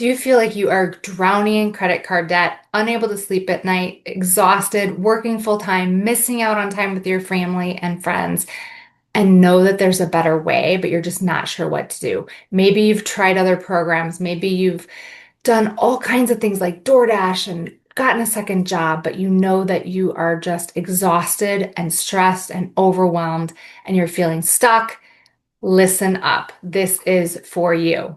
Do you feel like you are drowning in credit card debt, unable to sleep at night, exhausted, working full time, missing out on time with your family and friends, and know that there's a better way, but you're just not sure what to do? Maybe you've tried other programs. Maybe you've done all kinds of things like DoorDash and gotten a second job, but you know that you are just exhausted and stressed and overwhelmed and you're feeling stuck. Listen up. This is for you.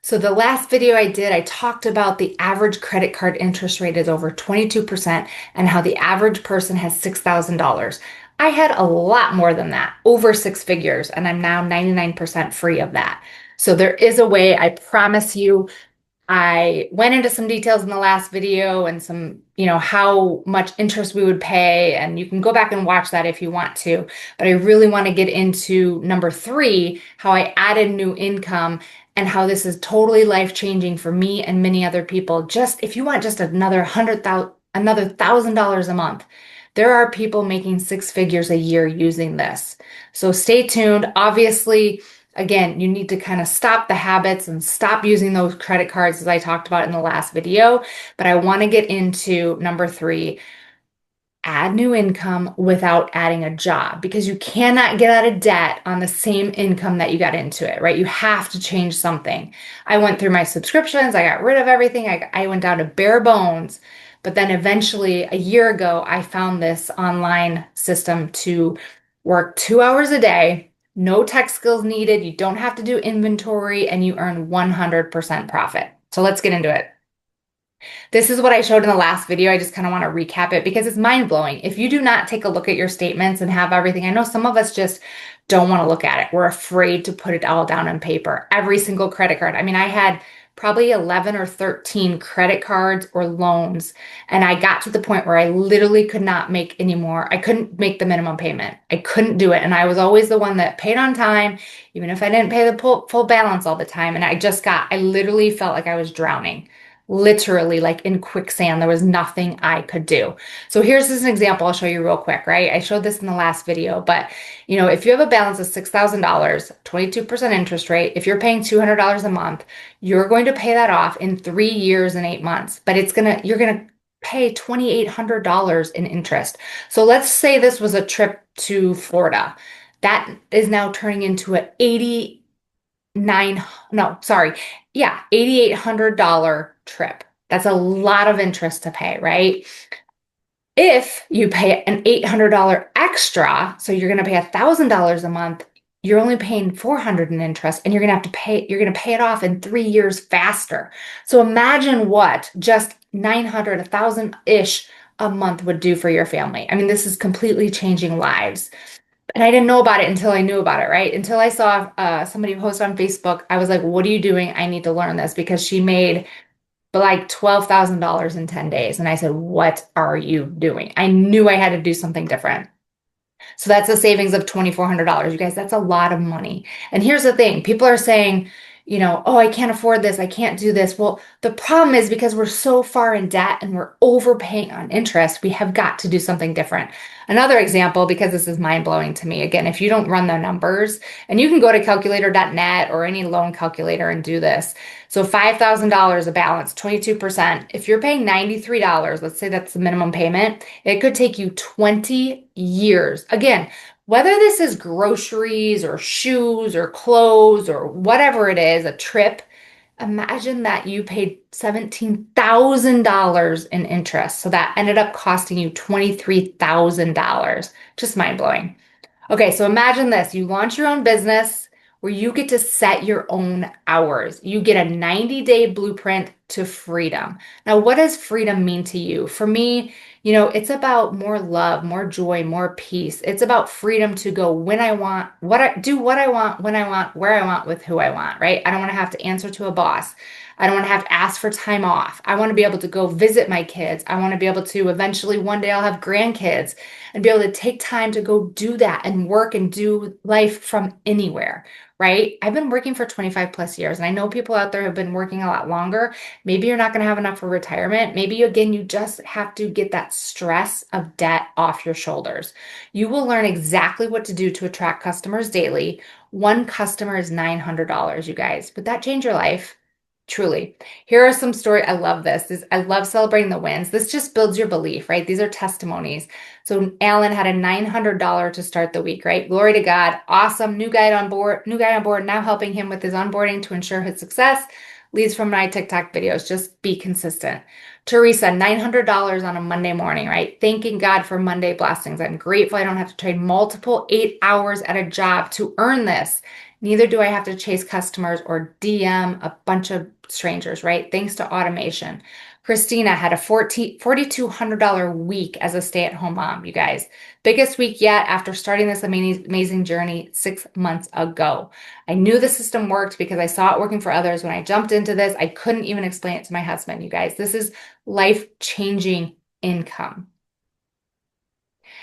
So the last video I did, I talked about the average credit card interest rate is over 22% and how the average person has $6,000. I had a lot more than that, over six figures, and I'm now 99% free of that. So there is a way, I promise you. I went into some details in the last video and some, how much interest we would pay. And you can go back and watch that if you want to. But I really want to get into number three, how I added new income and how this is totally life-changing for me and many other people. Just if you want just another $1,000 a month, there are people making six figures a year using this. So stay tuned. Obviously, again, you need to kind of stop the habits and stop using those credit cards as I talked about in the last video. But I want to get into number three, add new income without adding a job because you cannot get out of debt on the same income that you got into it, right? You have to change something. I went through my subscriptions. I got rid of everything. I went down to bare bones. But then eventually, a year ago, I found this online system to work 2 hours a day, no tech skills needed. You don't have to do inventory and you earn 100% profit. So let's get into it. This is what I showed in the last video. I just kind of want to recap it because it's mind blowing. If you do not take a look at your statements and have everything, I know some of us just don't want to look at it. We're afraid to put it all down on paper. Every single credit card. I mean, I had probably 11 or 13 credit cards or loans, and I got to the point where I literally could not make any more. I couldn't make the minimum payment. I couldn't do it. And I was always the one that paid on time, even if I didn't pay the full balance all the time. And I literally felt like I was drowning. Literally, like in quicksand, there was nothing I could do. So here's an example I'll show you real quick, right? I showed this in the last video, but if you have a balance of $6,000, 22% interest rate, if you're paying $200 a month, you're going to pay that off in 3 years and 8 months, but you're gonna pay $2,800 in interest. So let's say this was a trip to Florida. That is now turning into an $8,800 trip. That's a lot of interest to pay, right? If you pay an $800 extra, so you're going to pay $1,000 a month, you're only paying $400 in interest and you're going to pay it off in 3 years faster. So imagine what just 900, 1,000-ish a month would do for your family. I mean, this is completely changing lives. And I didn't know about it until I knew about it, right? Until I saw somebody post on Facebook. I was like, what are you doing? I need to learn this because she made like $12,000 in 10 days. And I said, what are you doing? I knew I had to do something different. So that's a savings of $2,400. You guys, that's a lot of money. And here's the thing, people are saying, oh, I can't afford this. I can't do this. Well, the problem is because we're so far in debt and we're overpaying on interest, we have got to do something different. Another example, because this is mind blowing to me, again, if you don't run the numbers, and you can go to calculator.net or any loan calculator and do this. So $5,000 a balance, 22%. If you're paying $93, let's say that's the minimum payment, it could take you 20 years. Again, whether this is groceries or shoes or clothes or whatever it is, a trip, imagine that you paid $17,000 in interest. So that ended up costing you $23,000. Just mind blowing. Okay, so imagine this. You launch your own business where you get to set your own hours. You get a 90-day blueprint to freedom. Now, what does freedom mean to you? For me, it's about more love, more joy, more peace. It's about freedom to go when I want, do what I want, when I want, where I want, with who I want, right? I don't want to have to answer to a boss. I don't want to have to ask for time off. I want to be able to go visit my kids. I want to be able to eventually one day I'll have grandkids and be able to take time to go do that and work and do life from anywhere, right? I've been working for 25 plus years and I know people out there have been working a lot longer. Maybe you're not going to have enough for retirement. Maybe again, you just have to get that stress of debt off your shoulders. You will learn exactly what to do to attract customers daily. One customer is $900, you guys. Would that change your life? Truly. Here are some stories. I love this. I love celebrating the wins. This just builds your belief, right? These are testimonies. So Alan had a $900 to start the week, right? Glory to God. Awesome. New guy on board, now helping him with his onboarding to ensure his success. Leads from my TikTok videos. Just be consistent. Teresa, $900 on a Monday morning, right? Thanking God for Monday blessings. I'm grateful I don't have to trade multiple 8 hours at a job to earn this. Neither do I have to chase customers or DM a bunch of strangers, right? Thanks to automation. Christina had a $4,200 week as a stay-at-home mom, you guys. Biggest week yet after starting this amazing journey 6 months ago. I knew the system worked because I saw it working for others. When I jumped into this, I couldn't even explain it to my husband, you guys. This is life-changing income.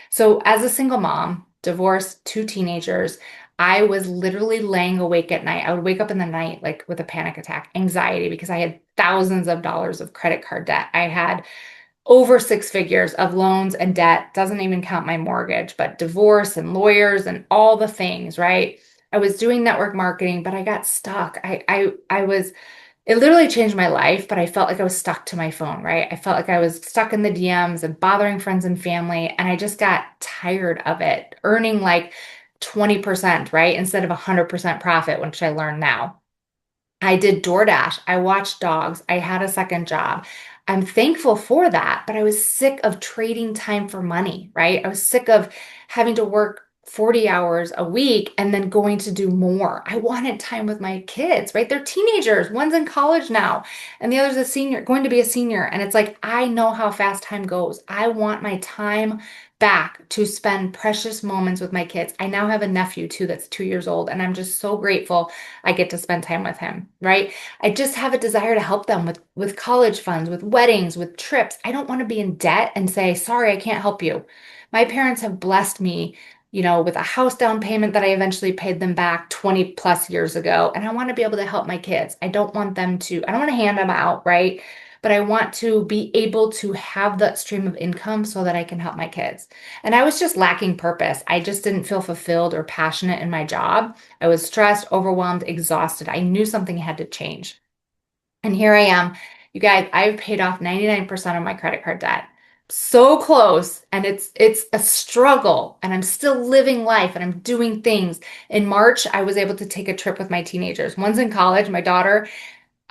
So, as a single mom, divorced, two teenagers, I was literally laying awake at night. I would wake up in the night like with a panic attack, anxiety, because I had thousands of dollars of credit card debt. I had over six figures of loans and debt, doesn't even count my mortgage, but divorce and lawyers and all the things, right? I was doing network marketing, but I got stuck. I was it literally changed my life, but I felt like I was stuck to my phone, right? I felt like I was stuck in the DMs and bothering friends and family, and I just got tired of it, earning like 20%, right? Instead of 100% profit, which I learned now. I did DoorDash. I watched dogs. I had a second job. I'm thankful for that, but I was sick of trading time for money, right? I was sick of having to work 40 hours a week and then going to do more. I wanted time with my kids, right? They're teenagers. One's in college now, and the other's a senior, going to be a senior. And it's like, I know how fast time goes. I want my time back to spend precious moments with my kids. I now have a nephew too that's 2 years old, and I'm just so grateful I get to spend time with him, right? I just have a desire to help them with college funds, with weddings, with trips. I don't want to be in debt and say, "Sorry, I can't help you." My parents have blessed me, with a house down payment that I eventually paid them back 20 plus years ago, and I want to be able to help my kids. I don't want to hand them out, right? But I want to be able to have that stream of income so that I can help my kids. And I was just lacking purpose. I just didn't feel fulfilled or passionate in my job. I was stressed, overwhelmed, exhausted. I knew something had to change. And here I am. You guys, I've paid off 99% of my credit card debt. So close, and it's a struggle, and I'm still living life and I'm doing things. In March, I was able to take a trip with my teenagers. One's in college, my daughter,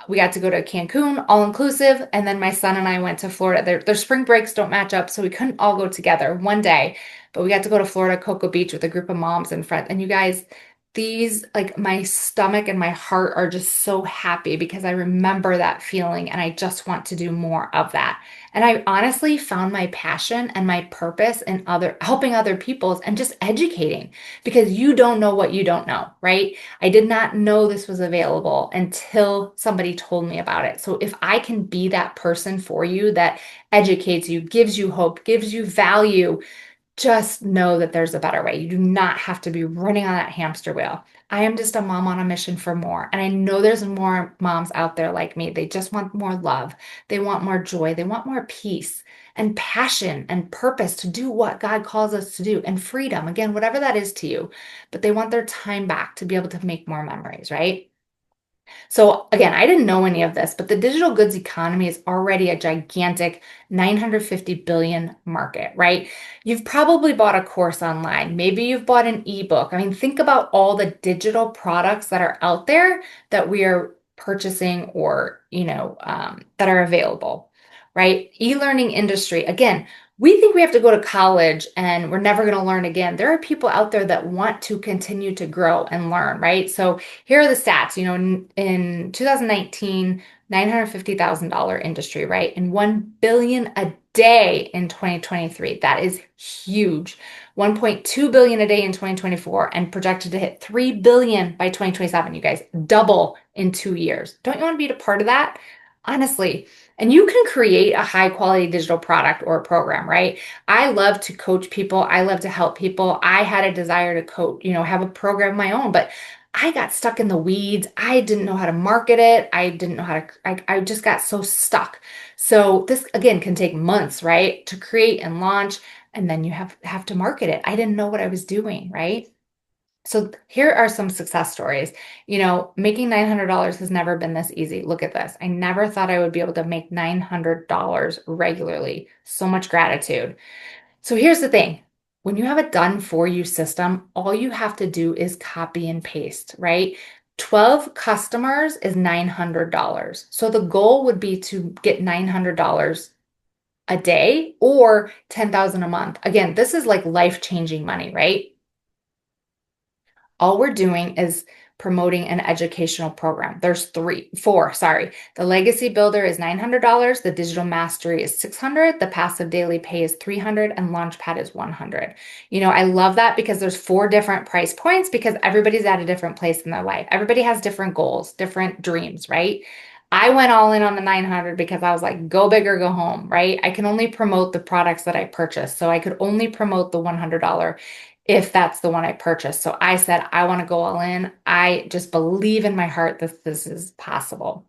we got to go to Cancun, all inclusive, and then my son and I went to Florida. Their spring breaks don't match up, so we couldn't all go together one day. But we got to go to Florida, Cocoa Beach with a group of moms and friends. And you guys, these, like, my stomach and my heart are just so happy because I remember that feeling and I just want to do more of that. And I honestly found my passion and my purpose in other helping other people's and just educating, because you don't know what you don't know, right? I did not know this was available until somebody told me about it. So if I can be that person for you that educates you, gives you hope, gives you value, just know that there's a better way. You do not have to be running on that hamster wheel. I am just a mom on a mission for more. And I know there's more moms out there like me. They just want more love. They want more joy. They want more peace and passion and purpose to do what God calls us to do, and freedom, again, whatever that is to you. But they want their time back to be able to make more memories, right? So again, I didn't know any of this, but the digital goods economy is already a gigantic 950 billion market, right? You've probably bought a course online. Maybe you've bought an ebook. I mean, think about all the digital products that are out there that we are purchasing or, that are available, right? E-learning industry. Again, we think we have to go to college and we're never going to learn again. There are people out there that want to continue to grow and learn, right? So here are the stats. In 2019, $950,000 industry, right? And 1 billion a day in 2023. That is huge. 1.2 billion a day in 2024 and projected to hit 3 billion by 2027. You guys, double in 2 years. Don't you want to be a part of that? Honestly. And you can create a high quality digital product or a program, right? I love to coach people. I love to help people. I had a desire to coach, have a program of my own, but I got stuck in the weeds. I didn't know how to market it. I didn't know how to, I just got so stuck. So this again can take months, right? To create and launch, and then you have to market it. I didn't know what I was doing, right? So here are some success stories. Making $900 has never been this easy. Look at this. I never thought I would be able to make $900 regularly. So much gratitude. So here's the thing. When you have a done for you system, all you have to do is copy and paste, right? 12 customers is $900. So the goal would be to get $900 a day or 10,000 a month. Again, this is like life-changing money, right? All we're doing is promoting an educational program. There's four, sorry. The Legacy Builder is $900, the Digital Mastery is $600, the Passive Daily Pay is $300, and Launchpad is $100. I love that because there's four different price points because everybody's at a different place in their life. Everybody has different goals, different dreams, right? I went all in on the 900 because I was like, go big or go home, right? I can only promote the products that I purchased. So I could only promote the $100 if that's the one I purchased. So I said, I want to go all in. I just believe in my heart that this is possible.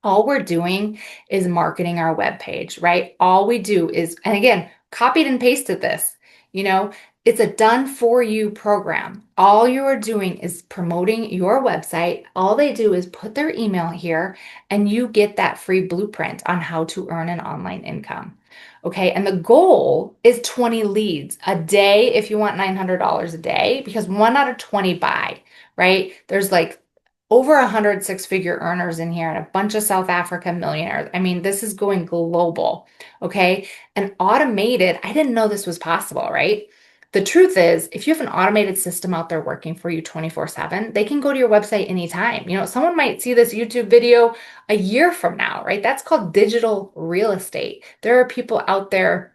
All we're doing is marketing our webpage, right? All we do is, and again, copied and pasted this, you know, it's a done for you program. All you are doing is promoting your website. All they do is put their email here and you get that free blueprint on how to earn an online income. Okay. And the goal is 20 leads a day if you want $900 a day, because 1 out of 20 buy, right? There's like over 100 six-figure earners in here and a bunch of South Africa millionaires. I mean, this is going global, okay? And automated, I didn't know this was possible, right? The truth is, if you have an automated system out there working for you 24/7, they can go to your website anytime. Someone might see this YouTube video a year from now, right? That's called digital real estate. There are people out there,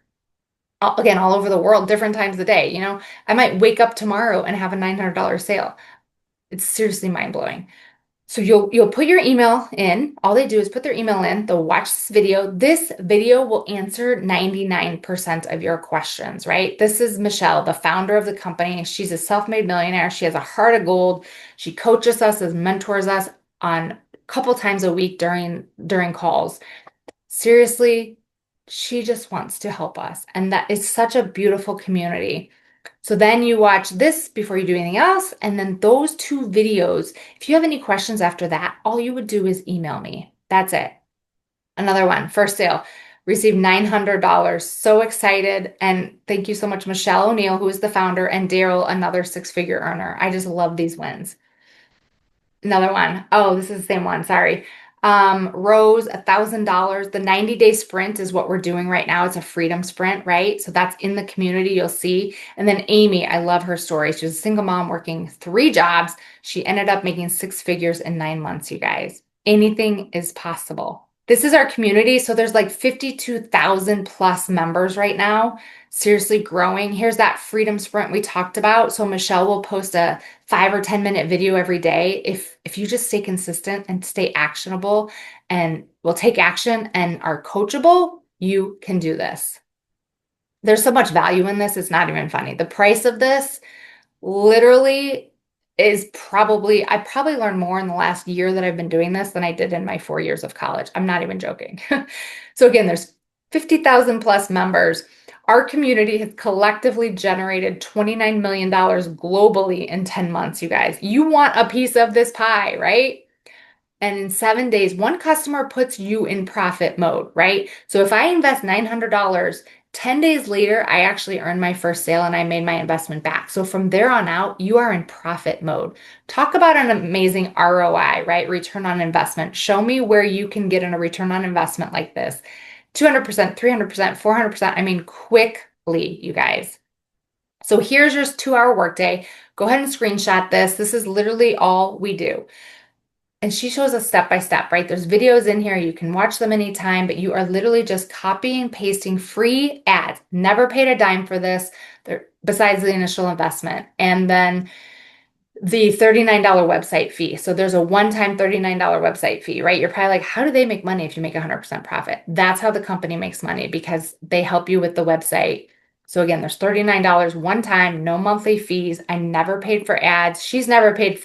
again, all over the world, different times of the day. I might wake up tomorrow and have a $900 sale. It's seriously mind-blowing. So you'll put your email in. All they do is put their email in. They'll watch this video. This video will answer 99% of your questions, right? This is Michelle, the founder of the company. She's a self-made millionaire. She has a heart of gold. She coaches us as mentors us on a couple times a week during calls. Seriously, she just wants to help us. And that is such a beautiful community. So then you watch this before you do anything else. And then those two videos, if you have any questions after that, all you would do is email me. That's it. Another one, first sale, received $900. So excited. And thank you so much, Michelle O'Neill, who is the founder, and Daryl, another six-figure earner. I just love these wins. Another one. Oh, this is the same one. Sorry. Rose, $1,000. The 90-day sprint is what we're doing right now. It's a freedom sprint, right? So that's in the community, you'll see. And then Amy, I love her story. She was a single mom working 3 jobs. She ended up making 6 figures in 9 months, you guys. Anything is possible. This is our community. So there's like 52,000 plus members right now. Seriously growing. Here's that freedom sprint we talked about. So Michelle will post a 5 or 10-minute video every day. If you just stay consistent and stay actionable and will take action and are coachable, you can do this. There's so much value in this. It's not even funny. The price of this literally is I probably learned more in the last year that I've been doing this than I did in my 4 years of college. I'm not even joking. So again, there's 50,000 plus members. Our community has collectively generated $29 million globally in 10 months, you guys. You want a piece of this pie, right? And in 7 days, one customer puts you in profit mode, right? So if I invest $900, 10 days later, I actually earned my first sale and I made my investment back. So from there on out, you are in profit mode. Talk about an amazing ROI, right? Return on investment. Show me where you can get in a return on investment like this. 200%, 300%, 400%. I mean, quickly, you guys. So here's your 2-hour workday. Go ahead and screenshot this. This is literally all we do. And she shows us step by step, right? There's videos in here. You can watch them anytime, but you are literally just copying and pasting free ads. Never paid a dime for this besides the initial investment. And then the $39 website fee. So there's a one-time $39 website fee, right? You're probably like, how do they make money if you make 100% profit? That's how the company makes money, because they help you with the website. So again, there's $39 one time, no monthly fees. I never paid for ads. She's never paid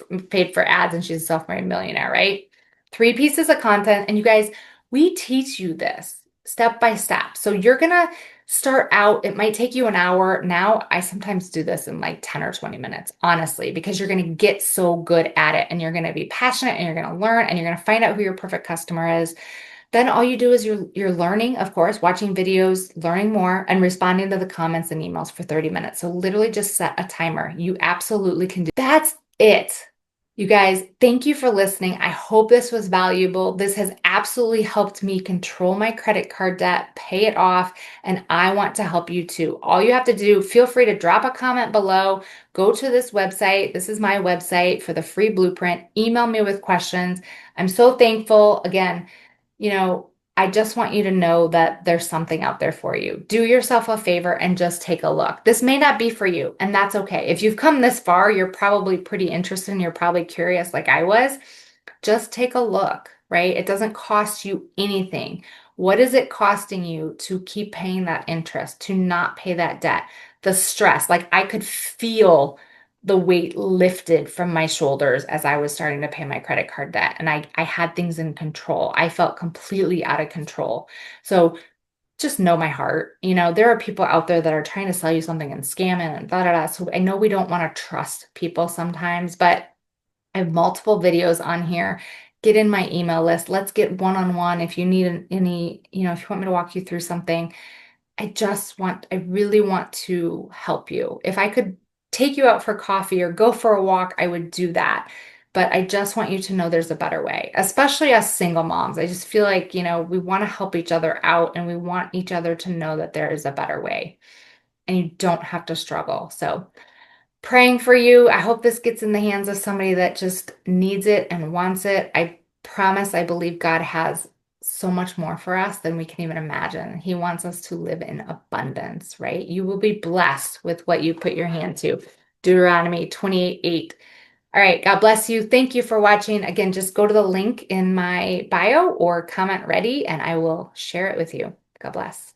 for ads, and she's a self-made millionaire, right? 3 pieces of content. And you guys, we teach you this. step by step. So you're gonna start out, it might take you an hour. Now, I sometimes do this in like 10 or 20 minutes, honestly, because you're gonna get so good at it and you're gonna be passionate and you're gonna learn and you're gonna find out who your perfect customer is. Then all you do is you're learning, of course, watching videos, learning more, and responding to the comments and emails for 30 minutes. So literally just set a timer. You absolutely can do. That's it. You guys, thank you for listening. I hope this was valuable. This has absolutely helped me control my credit card debt, pay it off, and I want to help you too. All you have to do, feel free to drop a comment below. Go to this website. This is my website for the free blueprint. Email me with questions. I'm so thankful. Again, I just want you to know that there's something out there for you. Do yourself a favor and just take a look. This may not be for you, and that's okay. If you've come this far, you're probably pretty interested and you're probably curious like I was. Just take a look, right? It doesn't cost you anything. What is it costing you to keep paying that interest, to not pay that debt? The stress, like I could feel the weight lifted from my shoulders as I was starting to pay my credit card debt. And I had things in control. I felt completely out of control. So just know my heart. There are people out there that are trying to sell you something and scamming and da da da. So I know we don't want to trust people sometimes, but I have multiple videos on here. Get in my email list. Let's get one-on-one if you need any, if you want me to walk you through something. I really want to help you. If I could take you out for coffee or go for a walk, I would do that. But I just want you to know there's a better way, especially as single moms. I just feel like, we want to help each other out and we want each other to know that there is a better way and you don't have to struggle. So, praying for you. I hope this gets in the hands of somebody that just needs it and wants it. I promise, I believe God has so much more for us than we can even imagine. He wants us to live in abundance, right? You will be blessed with what you put your hand to. Deuteronomy 28:8. All right, God bless you. Thank you for watching. Again, just go to the link in my bio or comment ready and I will share it with you. God bless.